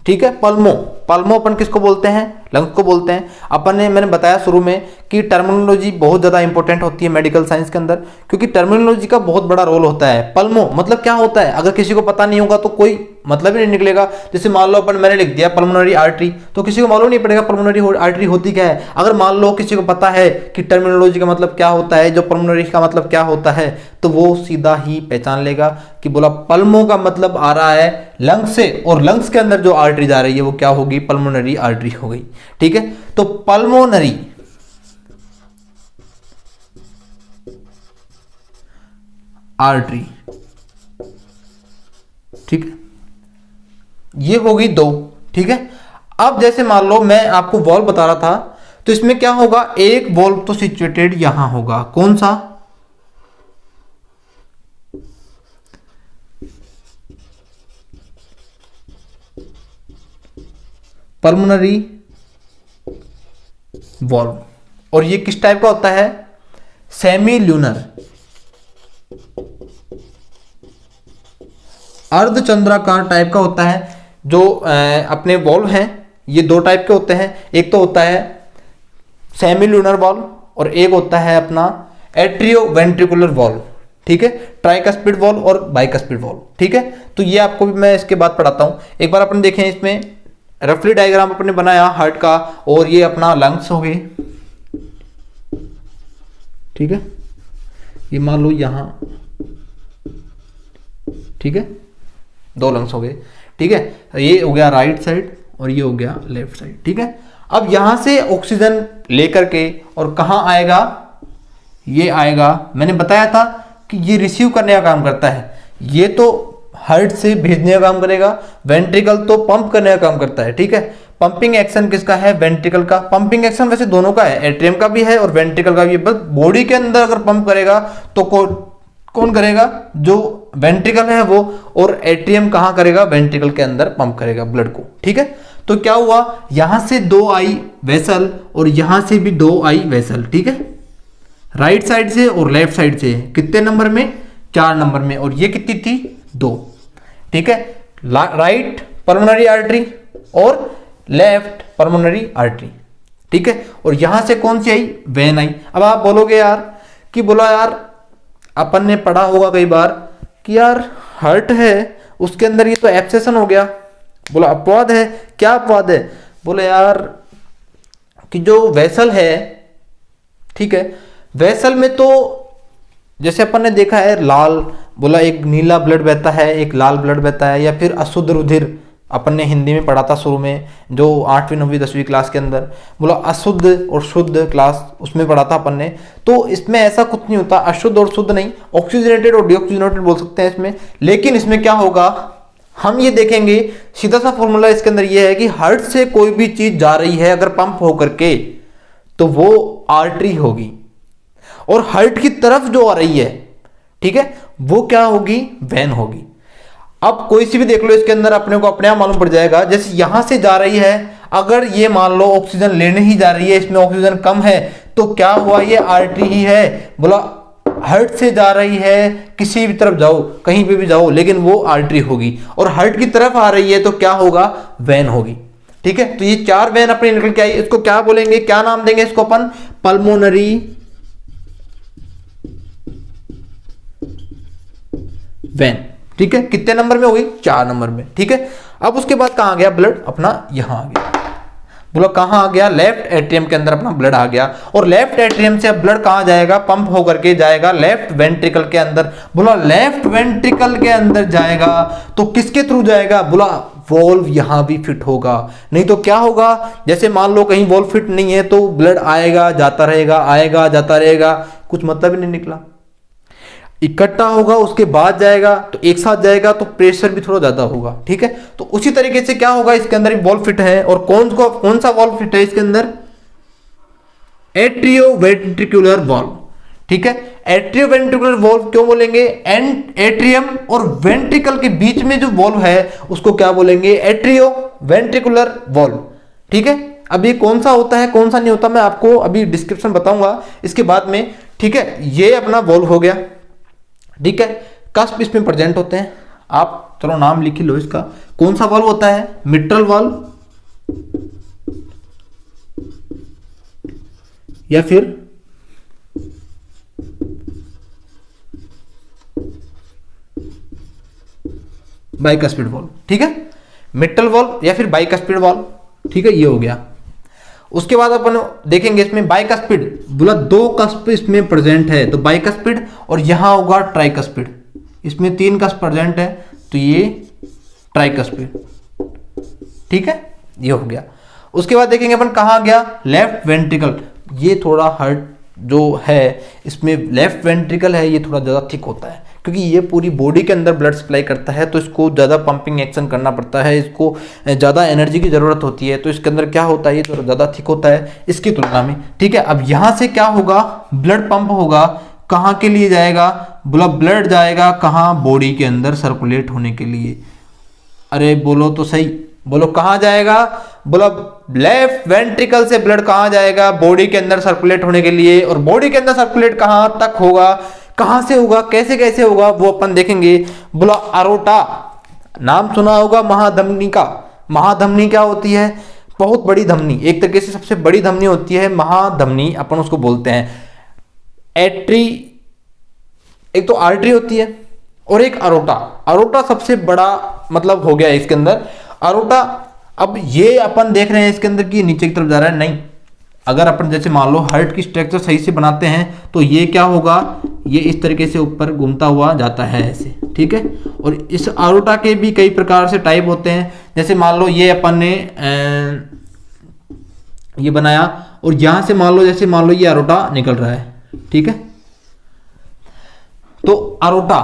ठीक है। पल्मो अपन किसको बोलते हैं, लंग्स को बोलते हैं। अपन ने, मैंने बताया शुरू में कि टर्मिनोलॉजी बहुत ज़्यादा इंपॉर्टेंट होती है मेडिकल साइंस के अंदर, क्योंकि टर्मिनोलॉजी का बहुत बड़ा रोल होता है। पल्मो मतलब क्या होता है, अगर किसी को पता नहीं होगा तो कोई मतलब ही नहीं निकलेगा। जैसे मान लो अपन, मैंने लिख दिया पल्मोनरी आर्टरी, तो किसी को मालूम नहीं पड़ेगा पल्मोनरी आर्टरी होती क्या है। अगर मान लो किसी को पता है कि टर्मिनोलॉजी का मतलब क्या होता है, जो पल्मोनरी का मतलब क्या होता है, तो वो सीधा ही पहचान लेगा कि बोला पल्मो का मतलब आ रहा है लंग्स से, और लंग्स के अंदर जो आर्टरी जा रही है वो क्या होगी, पल्मोनरी आर्टरी हो गई, ठीक है। तो पल्मोनरी आर्टरी, ठीक है, ये होगी दो, ठीक है। अब जैसे मान लो मैं आपको वॉल्व बता रहा था, तो इसमें क्या होगा, एक वॉल्व तो सिचुएटेड यहां होगा, कौन सा, पल्मोनरी वॉल्व। और ये किस टाइप का होता है, सेमी ल्यूनर, अर्धचंद्राकार टाइप का होता है। जो अपने वॉल्व हैं ये दो टाइप के होते हैं, एक तो होता है सेमी ल्यूनर वॉल्व और एक होता है अपना एट्रियो वेंट्रिकुलर वॉल्व, ठीक है। ट्राइकस्पिड वॉल्व और बाइकस्पिड वॉल्व, ठीक है। तो ये आपको भी मैं इसके बाद पढ़ाता हूं। एक बार अपन देखें, इसमें रफली डायग्राम अपने बनाया हार्ट का, और ये अपना लंग्स हो गए, ठीक है। ये मान लो यहां, ठीक है, दो लंग्स हो गए, ठीक है। ये हो गया राइट साइड और ये हो गया लेफ्ट साइड, ठीक है। अब यहां से ऑक्सीजन लेकर के और कहां आएगा, ये आएगा, मैंने बताया था कि ये रिसीव करने का काम करता है, ये तो हार्ट से भेजने का काम करेगा, वेंट्रिकल तो पंप करने का काम करता है, ठीक है। पंपिंग एक्शन किसका है, वेंट्रिकल का। पंपिंग एक्शन वैसे दोनों का है, एट्रियम का भी है और वेंट्रिकल का भी है। बस बॉडी के अंदर अगर पंप करेगा तो कौन करेगा, जो वेंट्रिकल है वो, और एट्रियम कहाँ करेगा, वेंट्रिकल के अंदर पंप करेगा ब्लड को। ठीक है, तो क्या हुआ, यहां से 2 आई वेसल और यहां से भी 2 आई वेसल। ठीक है, राइट साइड से और लेफ्ट साइड से कितने नंबर में, 4 नंबर में, और ये कितनी थी, 2। ठीक है, राइट पल्मोनरी आर्टरी और लेफ्ट पल्मोनरी आर्टरी। ठीक है, और यहां से कौन सी आई, वेन आई। अब आप बोलोगे यार कि बोला यार अपन ने पढ़ा होगा कई बार कि यार हार्ट है उसके अंदर ये तो एब्सेशन हो गया। बोला अपवाद है, क्या अपवाद है, बोले यार कि जो वेसल है, ठीक है, वेसल में तो जैसे अपन ने देखा है लाल, बोला एक नीला ब्लड बहता है, एक लाल ब्लड बहता है, या फिर अशुद्ध रुधिर, अपन ने हिंदी में पढ़ा था शुरू में जो 8वीं 9वीं 10वीं क्लास के अंदर, बोला अशुद्ध और शुद्ध क्लास उसमें पढ़ा था अपन ने। तो इसमें ऐसा कुछ नहीं होता, अशुद्ध और शुद्ध नहीं, ऑक्सीजनेटेड और डीऑक्सीजनेटेड बोल सकते हैं इसमें। लेकिन इसमें क्या होगा, हम ये देखेंगे, सीधा सा फॉर्मूला इसके अंदर ये है कि हार्ट से कोई भी चीज जा रही है अगर पंप होकर के, तो वो आर्टरी होगी, और हार्ट की तरफ जो आ रही है, ठीक है, वो क्या होगी, वेन होगी। अब कोई सी भी देख लो इसके अंदर अपने को अपने आप मालूम पड़ जाएगा। जैसे यहां से जा रही है, अगर ये मान लो ऑक्सीजन लेने ही जा रही है, इसमें ऑक्सीजन कम है, तो क्या हुआ, ये आर्टरी ही है। बोला हार्ट से जा रही है, किसी भी तरफ जाओ, कहीं पे भी जाओ, लेकिन वो आर्टरी होगी, और हार्ट की तरफ आ रही है तो क्या होगा, वेन होगी। ठीक है, तो ये 4 वेन अपनी निकल के आई, इसको क्या बोलेंगे, क्या नाम देंगे इसको अपन, पल्मोनरी वेन। ठीक है, कितने नंबर में हो गई, 4 नंबर में। ठीक है, अब उसके बाद कहां गया ब्लड अपना, यहां आ गया। बोला कहां आ गया, लेफ्ट एट्रियम के अंदर अपना ब्लड आ गया, और लेफ्ट एट्रियम से अब ब्लड कहां जाएगा, पंप होकर के जाएगा लेफ्ट वेंट्रिकल के अंदर। बोला लेफ्ट वेंट्रिकल के अंदर जाएगा तो किसके थ्रू जाएगा, बोला वॉल्व यहां भी फिट होगा, नहीं तो क्या होगा, जैसे मान लो कहीं वॉल्व फिट नहीं है तो ब्लड आएगा जाता रहेगा, आएगा जाता रहेगा, कुछ मतलब ही नहीं निकला। इकट्ठा होगा उसके बाद जाएगा, तो एक साथ जाएगा तो प्रेशर भी थोड़ा ज्यादा होगा। ठीक है, तो उसी तरीके से क्या होगा, इसके अंदर वॉल्व फिट है, और कौन सा वॉल्व फिट है इसके अंदर, एट्रियोवेंट्रिकुलर वॉल्व। ठीक है, एट्रियोवेंट्रिकुलर वॉल्व क्यों बोलेंगे, एट्रियम और वेंट्रिकल के बीच में जो वॉल्व है उसको क्या बोलेंगे, एट्रियोवेंट्रिकुलर वॉल्व। ठीक है, अब ये कौन सा होता है कौन सा नहीं होता मैं आपको अभी डिस्क्रिप्शन बताऊंगा इसके बाद में। ठीक है, ये अपना वॉल्व हो गया। ठीक है, कस्प इसमें प्रेजेंट होते हैं, आप चलो नाम लिख लो इसका, कौन सा वाल्व होता है, मिट्रल वाल्व या फिर बाइकस्पिड वाल्व। ठीक है, मिट्रल वाल्व या फिर बाइकस्पिड वाल्व। ठीक है, ये हो गया। उसके बाद अपन देखेंगे इसमें बाइकस्पिड, बोला 2 कस्प इसमें प्रेजेंट है, तो बाइकस्पिड, और यहां होगा ट्राइकस्पिड, इसमें 3 कस्प प्रेजेंट है तो ये ट्राइकस्पिड। ठीक है, ये हो गया। उसके बाद देखेंगे अपन कहां गया, लेफ्ट वेंट्रिकल। ये थोड़ा हार्ट जो है इसमें लेफ्ट वेंट्रिकल है, ये थोड़ा ज़्यादा थिक होता है क्योंकि ये पूरी बॉडी के अंदर ब्लड सप्लाई करता है, तो इसको ज़्यादा पंपिंग एक्शन करना पड़ता है, इसको ज़्यादा एनर्जी की ज़रूरत होती है, तो इसके अंदर क्या होता है, ये थोड़ा ज़्यादा थिक होता है इसकी तुलना में। ठीक है, अब यहाँ से क्या होगा, ब्लड पंप होगा, कहाँ के लिए जाएगा, बोला ब्लड जाएगा कहाँ, बॉडी के अंदर सर्कुलेट होने के लिए। अरे बोलो तो सही, बोलो कहाँ जाएगा, बोला लेफ्ट वेंट्रिकल से ब्लड कहाँ जाएगा, बॉडी के अंदर सर्कुलेट होने के लिए, और बॉडी के अंदर सर्कुलेट कहाँ तक होगा, कहां से होगा, कैसे कैसे होगा वो अपन देखेंगे। बोला अरोटा, नाम सुना होगा महाधमनी का। महाधमनी क्या होती है, बहुत बड़ी धमनी, एक तरीके से सबसे बड़ी धमनी होती है महाधमनी, अपन उसको बोलते हैं। एट्री, एक तो आर्टरी होती है और एक अरोटा। अरोटा सबसे बड़ा मतलब हो गया इसके अंदर अरोटा। अब ये अपन देख रहे हैं इसके अंदर कि नीचे की तरफ जा रहा है, नहीं, अगर अपन जैसे मान लो हार्ट की स्ट्रक्चर सही से बनाते हैं तो ये क्या होगा, ये इस तरीके से ऊपर घूमता हुआ जाता है ऐसे। ठीक है, और इस अरोटा के भी कई प्रकार से टाइप होते हैं, जैसे मान लो ये अपन ने ये बनाया और यहां से मान लो जैसे मान लो ये अरोटा निकल रहा है। ठीक है, तो अरोटा,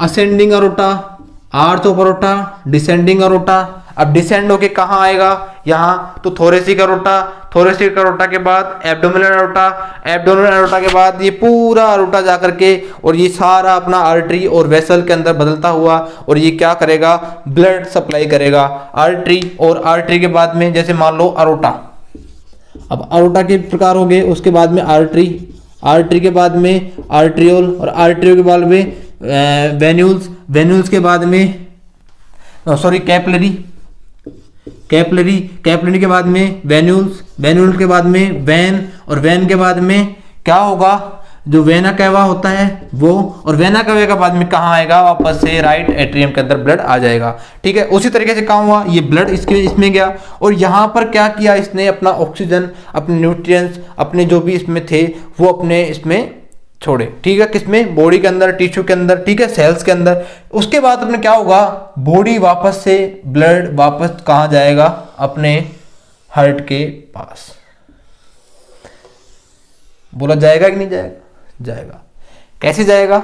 असेंडिंग अरोटा, आर्थ ऑफ अरोटा, डिसेंडिंग अरोटा। अब डिसेंड होके कहाँ आएगा, यहाँ, तो थोरेसिक अरोटा, थोरेसिक अरोटा के बाद एब्डोमिनल अरोटा, एब्डोमिनल अरोटा के बाद ये पूरा अरोटा जा करके और ये सारा अपना आर्टरी और वेसल के अंदर बदलता हुआ और ये क्या करेगा, ब्लड सप्लाई करेगा आर्टरी, और आर्टरी के बाद में जैसे मान लो अरोटा, अब अरोटा के प्रकार हो गए, उसके बाद में आर्टरी, आर्टरी के बाद में आर्ट्रियोल, और आर्ट्रियोल के बाद में वेन्यूल्स, वेन्यूल्स के बाद में सॉरी कैपलरी, कैपलरी, कैपलरी के बाद में वेन्यूल्स, वेन्यूल्स के बाद में वेन, और वेन के बाद में क्या होगा, जो वेना कैवा होता है वो, और वेना कैवा के बाद में कहाँ आएगा, वापस से राइट एट्रियम के अंदर ब्लड आ जाएगा। ठीक है, उसी तरीके से काम हुआ, ये ब्लड इसमें गया और यहाँ पर क्या किया इसने, अपना ऑक्सीजन, अपने न्यूट्रिएंट्स, अपने जो भी इसमें थे वो अपने इसमें छोड़े। ठीक है, किसमें, बॉडी के अंदर, टिश्यू के अंदर, ठीक है, सेल्स के अंदर। उसके बाद अपने क्या होगा, बॉडी वापस से ब्लड वापस कहाँ जाएगा, अपने हार्ट के पास। बोला जाएगा कि नहीं जाएगा, जाएगा। कैसे जाएगा,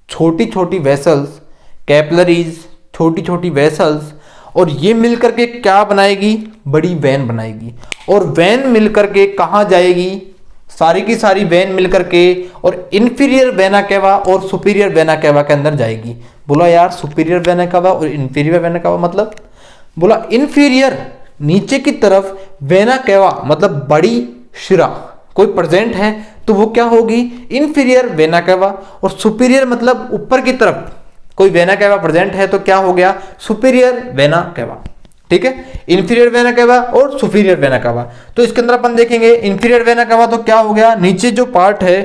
छोटी छोटी वेसल्स, कैपलरीज, छोटी छोटी वेसल्स, और ये मिलकर के क्या बनाएगी, बड़ी वेन बनाएगी, और वेन मिलकर के कहाँ जाएगी, सारी की सारी वेन मिलकर के और इंफीरियर वेना केवा और सुपीरियर वेना केवा के अंदर जाएगी। बोला यार सुपीरियर वेना केवा और इंफीरियर वेना केवा मतलब, बोला इंफीरियर नीचे की तरफ, वेना केवा मतलब बड़ी शिरा कोई प्रेजेंट है तो वो क्या होगी, इंफीरियर वेना केवा, और सुपीरियर मतलब ऊपर की तरफ कोई वेना केवा प्रेजेंट है तो क्या हो गया, सुपीरियर वेना केवा। ठीक है, इंफीरियर वेना केवा और सुपीरियर वेना केवा। तो इसके अंदर अपन देखेंगे इंफीरियर वेना केवा तो क्या हो गया, नीचे जो पार्ट है,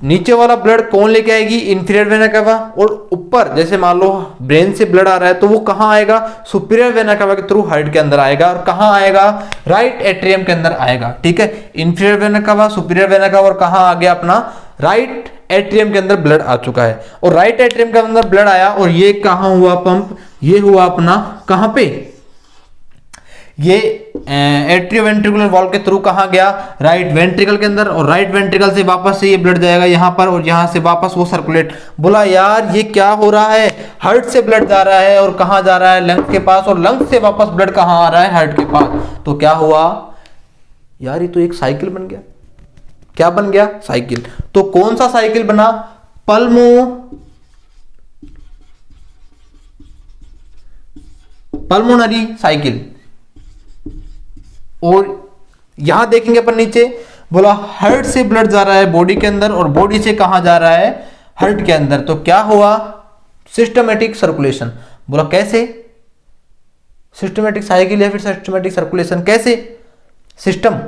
नीचे वाला ब्लड कौन लेके आएगी, इंफीरियर वेना केवा, और ऊपर जैसे मान लो ब्रेन से ब्लड आ रहा है तो वो कहाँ आएगा, सुपीरियर वेना केवा के थ्रू हार्ट के अंदर आएगा, और कहाँ आएगा, राइट एट्रियम के अंदर आएगा। ठीक है, inferior vena cava, superior vena cava, और कहाँ आ गया अपना राइट एट्रियम के अंदर ब्लड आ चुका है, और राइट एट्रियम के अंदर ब्लड आया, और ये कहाँ हुआ पंप, ये हुआ अपना कहाँ पे, ये एट्रियोवेंट्रिकुलर वॉल्व के थ्रू कहाँ गया, राइट वेंट्रिकल के अंदर, और राइट वेंट्रिकल से वापस से ये ब्लड जाएगा यहाँ पर, और यहाँ से वापस वो सर्कुलेट। बोला यार ये क्या हो रहा है, हार्ट से ब्लड जा रहा है और कहाँ जा रहा है, लंग्स के पास, और लंग्स से वापस ब्लड कहाँ आ रहा है, हार्ट के पास। तो क्या हुआ यार, ये तो एक साइकिल बन गया। क्या बन गया, साइकिल। तो कौन सा साइकिल बना, पल्मोनरी साइकिल। और यहां देखेंगे अपन नीचे, बोला हार्ट से ब्लड जा रहा है बॉडी के अंदर, और बॉडी से कहां जा रहा है, हार्ट के अंदर। तो क्या हुआ, सिस्टमेटिक सर्कुलेशन। बोला कैसे, सिस्टमेटिक साइकिल या फिर सिस्टमेटिक सर्कुलेशन कैसे, सिस्टम।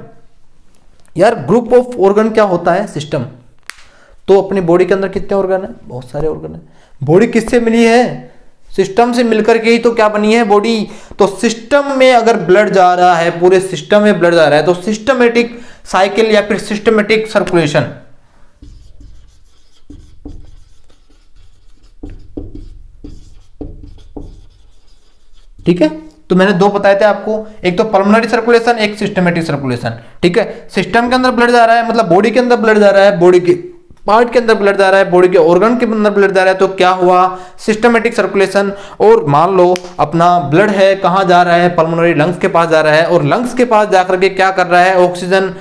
यार ग्रुप ऑफ ऑर्गन क्या होता है, सिस्टम। तो अपनी बॉडी के अंदर कितने ऑर्गन है, बहुत सारे ऑर्गन है। बॉडी किससे मिली है, सिस्टम से मिलकर के ही तो क्या बनी है, बॉडी। तो सिस्टम में अगर ब्लड जा रहा है, पूरे सिस्टम में ब्लड जा रहा है, तो सिस्टमेटिक साइकिल या फिर सिस्टमेटिक सर्कुलेशन। ठीक है, तो मैंने दो बताए थे आपको, एक तो पल्मोनरी सर्कुलेशन, एक सिस्टमेटिक सर्कुलेशन। ठीक है, सिस्टम के अंदर ब्लड जा रहा है मतलब बॉडी के अंदर ब्लड जा रहा है, बॉडी के पार्ट के अंदर ब्लड जा रहा है, बॉडी के ऑर्गन के अंदर ब्लड जा रहा है, तो क्या हुआ, सिस्टमेटिक सर्कुलेशन। और मान लो अपना ब्लड है, कहां जा रहा है, पल्मोनरी लंग्स के पास जा रहा है, और लंग्स के पास जाकर के क्या कर रहा है, ऑक्सीजन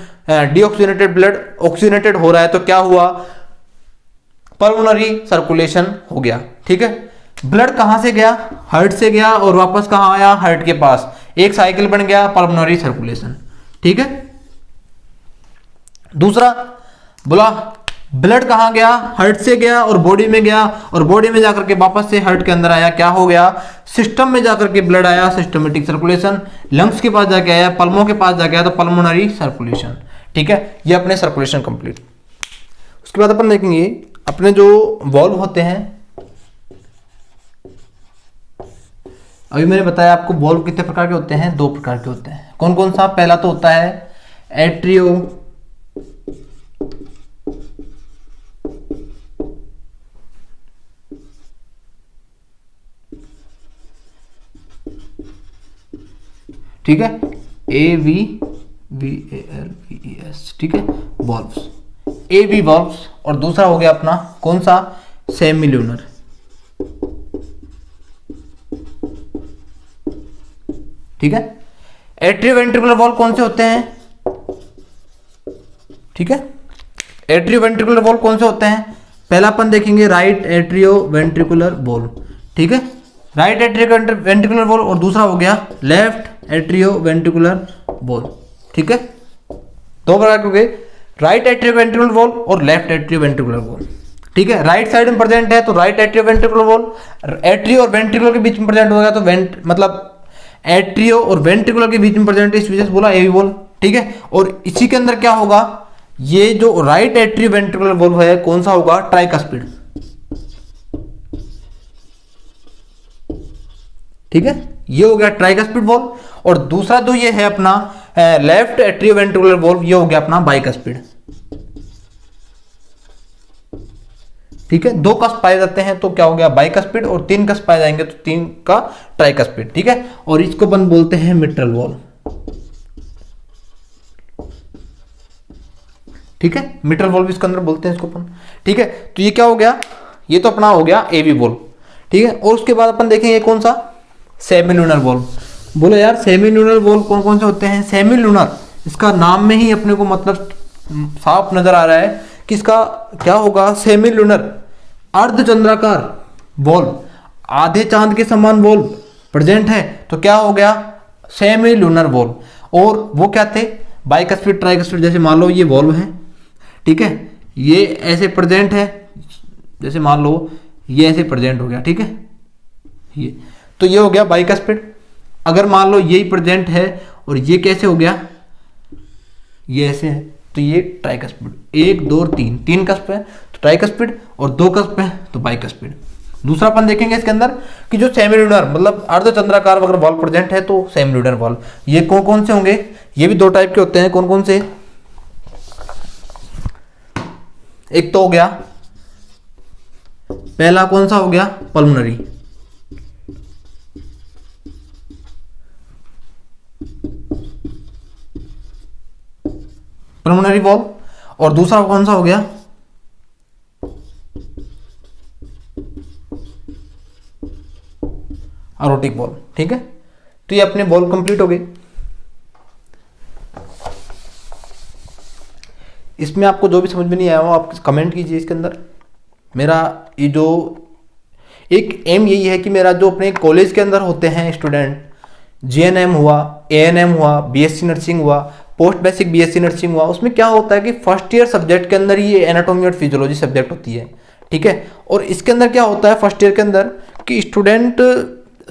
डीऑक्सीजनेटेड ब्लड ऑक्सीजनेटेड हो रहा है, तो क्या हुआ, पल्मोनरी सर्कुलेशन हो गया। ठीक है, ब्लड कहां से गया, हार्ट से गया, और वापस कहां आया, हार्ट के पास, एक साइकिल बन गया, पल्मोनरी सर्कुलेशन। ठीक है, दूसरा बोला ब्लड कहां गया, हार्ट से गया और बॉडी में गया, और बॉडी में जाकर के वापस से हार्ट के अंदर आया, क्या हो गया, सिस्टम में जाकर के ब्लड आया, सिस्टमेटिक सर्कुलेशन। लंग्स के पास जाके आया, पल्मों के पास जाके आया, तो पल्मोनरी सर्कुलेशन। ठीक है, ये अपने सर्कुलेशन कंप्लीट। उसके बाद अपन देखेंगे अपने जो वॉल्व होते हैं। अभी मैंने बताया आपको वॉल्व कितने प्रकार के होते हैं, दो प्रकार के होते हैं। कौन कौन सा, पहला तो होता है एट्रियो, ठीक है, AVVALVES। ठीक है, वॉल्व्स, AV वॉल्व्स। और दूसरा हो गया अपना कौन सा, सेमिल्यूनर। ठीक है। एट्रियोवेंट्रिकुलर वॉल्व कौन से होते हैं? ठीक है, एट्रियोवेंट्रिकुलर वॉल्व कौन से होते हैं? पहला अपन देखेंगे राइट एट्रियोवेंट्रिकुलर वॉल्व, ठीक है, राइट एट्रियोवेंट्रिकुलर वॉल्व, और दूसरा हो गया लेफ्ट एट्रियोवेंट्रिकुलर वॉल्व, ठीक है। दो प्रकार के हो गए, राइट एट्रियोवेंट्रिकुलर वॉल्व और लेफ्ट एट्रियोवेंट्रिकुलर वॉल्व, ठीक है। राइट साइड में प्रेजेंट है तो राइट एट्रियोवेंट्रिकुलर वॉल्व, एट्रियो और वेंट्रिकुलर के बीच में प्रेजेंट होगा तो मतलब एट्रियो और वेंट्रिकुलर के बीच में प्रेजेंट, इस वजह से बोला एवी वॉल्व, ठीक है। और इसी के अंदर क्या होगा, ये जो राइट एट्रियोवेंट्रिकुलर वॉल्व है कौन सा होगा? ट्राइकस्पिड, ठीक है, ये हो गया ट्राइकस्पिड वॉल्व। और दूसरा जो ये है अपना लेफ्ट एट्रियोवेंट्रिकुलर वॉल्व, ये हो गया अपना बाइकस्पिड, ठीक है। दो कस्प पाए जाते हैं तो क्या हो गया? बाइकस्पिड, और तीन कस्प पाए जाएंगे तो तीन का ट्राइकस्पिड, ठीक है। और इसको अपन बोलते हैं मिट्रल वॉल्व, ठीक है, मिट्रल वॉल्व इसके अंदर बोलते हैं इसको अपन, ठीक है। तो ये क्या हो गया? ये तो अपना हो गया एवी वॉल्व, ठीक है। और उसके बाद अपन देखेंगे कौन सा? Semi lunar valve. बोलो यार सेमी लूनर वॉल्व कौन कौन से होते हैं? सेमी लूनर, इसका नाम में ही अपने को मतलब साफ नजर आ रहा है कि इसका क्या होगा? सेमी लूनर, अर्धचंद्राकार वॉल्व, आधे चांद के समान वॉल्व प्रेजेंट है तो क्या हो गया? Semi lunar valve. और वो क्या थे? बाइकस्पिड, ट्राइकस्पिड, जैसे मान लो ये वॉल्व है, ठीक है, ये ऐसे प्रेजेंट है, जैसे मान लो ये ऐसे प्रेजेंट हो गया, ठीक है, ये तो ये हो गया बाइकस्पिड। अगर मान लो यही प्रेजेंट है और ये कैसे हो गया? ये ऐसे है तो ये ट्राइकस्पिड, एक दो और तीन, तीन कस्प है तो ट्राइकस्पिड, और दो कस्प है तो बाइकस्पिड। दूसरा अपन देखेंगे इसके अंदर कि जो सेमील्यूनर मतलब अर्धचंद्राकार अगर वॉल्व प्रेजेंट है तो सेमील्यूनर वॉल्व, ये कौन कौन से होंगे? ये भी दो टाइप के होते हैं, कौन कौन से? एक तो हो गया, पहला कौन सा हो गया? पल्मोनरी, पल्मोनरी वॉल्व, और दूसरा कौन सा हो गया? एरोटिक वॉल्व, ठीक है। तो ये अपने वॉल्व कंप्लीट हो गए। इसमें आपको जो भी समझ में नहीं आया हो आप कमेंट कीजिए इसके अंदर। मेरा ये जो एक एम यही है कि मेरा जो अपने कॉलेज के अंदर होते हैं स्टूडेंट, जीएनएम हुआ, एएनएम हुआ, बीएससी नर्सिंग हुआ, पोस्ट बेसिक बीएससी नर्सिंग हुआ, उसमें क्या होता है कि फर्स्ट ईयर सब्जेक्ट के अंदर ये एनाटॉमी और फिजियोलॉजी सब्जेक्ट होती है, ठीक है। और इसके अंदर क्या होता है फर्स्ट ईयर के अंदर कि स्टूडेंट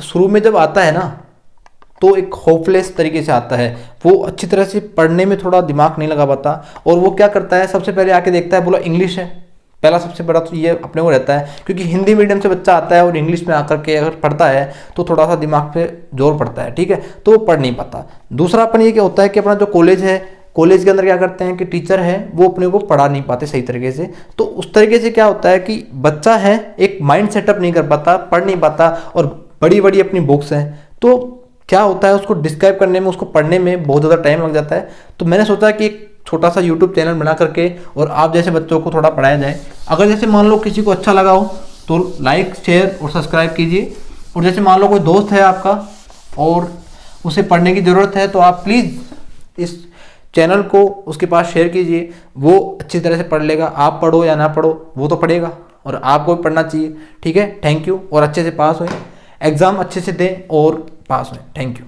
शुरू में जब आता है ना तो एक होपलेस तरीके से आता है, वो अच्छी तरह से पढ़ने में थोड़ा दिमाग नहीं लगा पाता, और वो क्या करता है सबसे पहले आके देखता है, बोला इंग्लिश है, पहला सबसे बड़ा तो ये अपने को रहता है, क्योंकि हिंदी मीडियम से बच्चा आता है और इंग्लिश में आकर के अगर पढ़ता है तो थोड़ा सा दिमाग पे जोर पड़ता है, ठीक है, तो वो पढ़ नहीं पाता। दूसरा अपन ये क्या होता है कि अपना जो कॉलेज है, कॉलेज के अंदर क्या करते हैं कि टीचर है वो अपने को पढ़ा नहीं पाते सही तरीके से, तो उस तरीके से क्या होता है कि बच्चा है एक माइंड सेटअप नहीं कर पाता, पढ़ नहीं पाता, और बड़ी बड़ी अपनी बुक्स हैं तो क्या होता है उसको डिस्क्राइब करने में, उसको पढ़ने में बहुत ज़्यादा टाइम लग जाता है। तो मैंने सोचा कि एक छोटा सा यूट्यूब चैनल बना करके और आप जैसे बच्चों को थोड़ा पढ़ाया जाए। अगर जैसे मान लो किसी को अच्छा लगा हो तो लाइक शेयर और सब्सक्राइब कीजिए, और जैसे मान लो कोई दोस्त है आपका और उसे पढ़ने की ज़रूरत है तो आप प्लीज़ इस चैनल को उसके पास शेयर कीजिए, वो अच्छी तरह से पढ़ लेगा। आप पढ़ो या ना पढ़ो वो तो पढ़ेगा, और आपको भी पढ़ना चाहिए, ठीक है। थैंक यू, और अच्छे से पास हुए, एग्ज़ाम अच्छे से दें और पास हुए। Thank you.